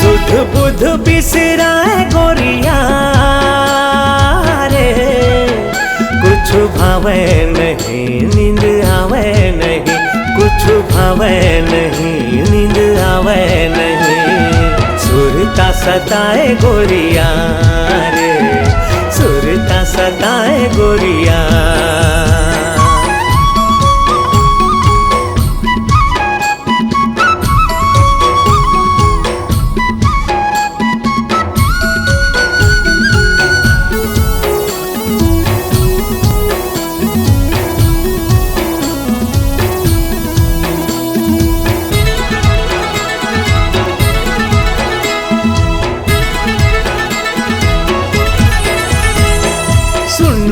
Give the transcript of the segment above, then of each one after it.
सुध बुध बिसराए गोरिया रे, कुछ भावे नहीं नींद आवे नहीं, कुछ भावे नहीं नींद आवे नहीं। सुरता सताए गोरिया रे, सुरता सताए गोरिया।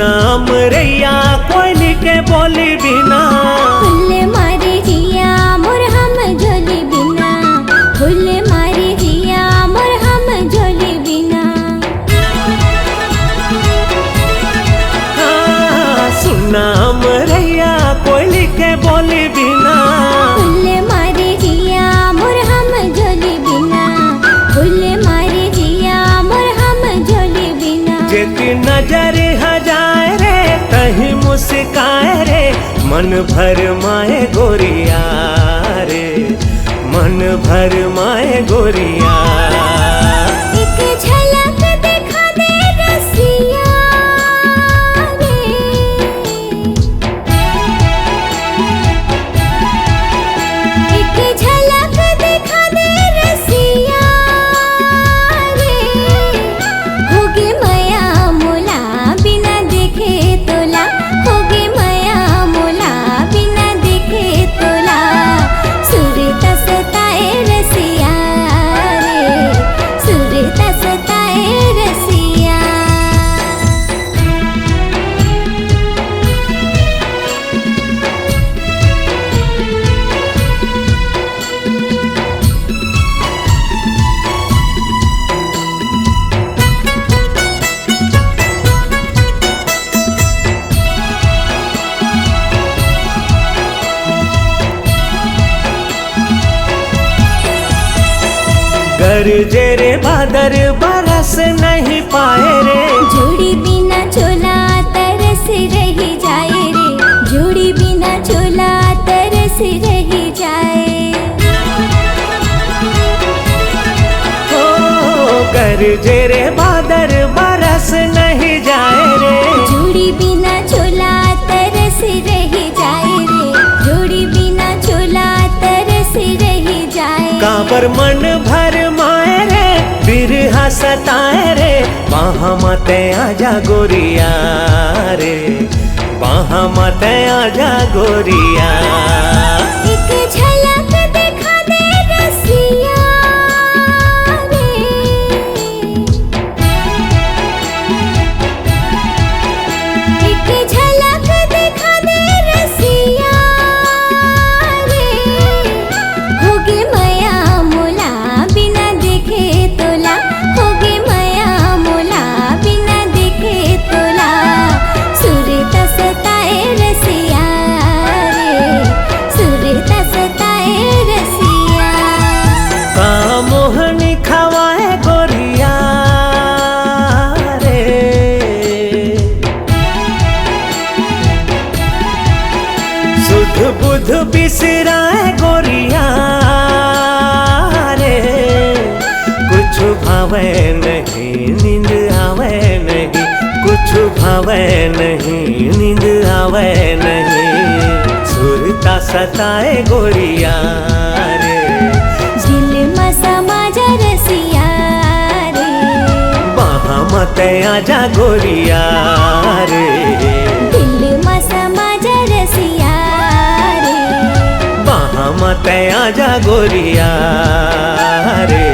नाम रैया कोयली के बोली बिना, फुल्ले मारे जिया मोर हम झोली बिना, फुल्ले मारे जिया मोर हम झोली बिना। सुनाम रैया कोयली के बोली बिना, फुल्ले मारे जिया मोर हम झोली बिना, फुल्ले मारे जिया मोर हम झोली बिना। जेती नजर हजाए रे कहीं मुस्काए रे, मन भर माए गोरिया रे, मन भर माए गोरिया। एक झलक दिखा दे रसिया रे, एक झलक दिखा दे रसिया रे। होगे मया मोला बिना देखे तोला, होगे मया मोला बिना देखे तोला। सुरता सताए रसिया रे, सुरता सताए रसिया। गरजे रे बादर बरस नहीं पाए रे, जोड़ी बिना चोला तरस रही जाए रे, जोड़ी बिना चोला तरस रही जाए। ओ गरजे रे बादर बरस नहीं जाए रे, जोड़ी बिना चोला तरस रही जाए रे, जोड़ी बिना चोला तरस रही जाए। काबर मन भर माए रे, बिरहा सताए रे, वहाँ मते आजा गोरिया रे, वहाँ मते आजा गोरिया। एक झलक दिखा दे रसिया रे, एक झलक दिखा दे रसिया रे। होगे मया मोला बिना देखे तोला, होगे मया मोला बिना देखे तोला। सुरता सताए रसिया रे, सुरता सताए रसिया। का मोहनी खवाए गोरिया रे, सुध बुध बिसराए गोरिया रे, कुछ भावे नहीं नींद आवे नहीं, कुछ भावे नहीं नींद आवे नहीं। सुरता सताए गोरिया रे, दिल में समा जा रसिया रे, वहाँ मते आजा गोरिया रे, दिल में समा जा रसिया रे। वहाँ मते आजा गोरिया रे।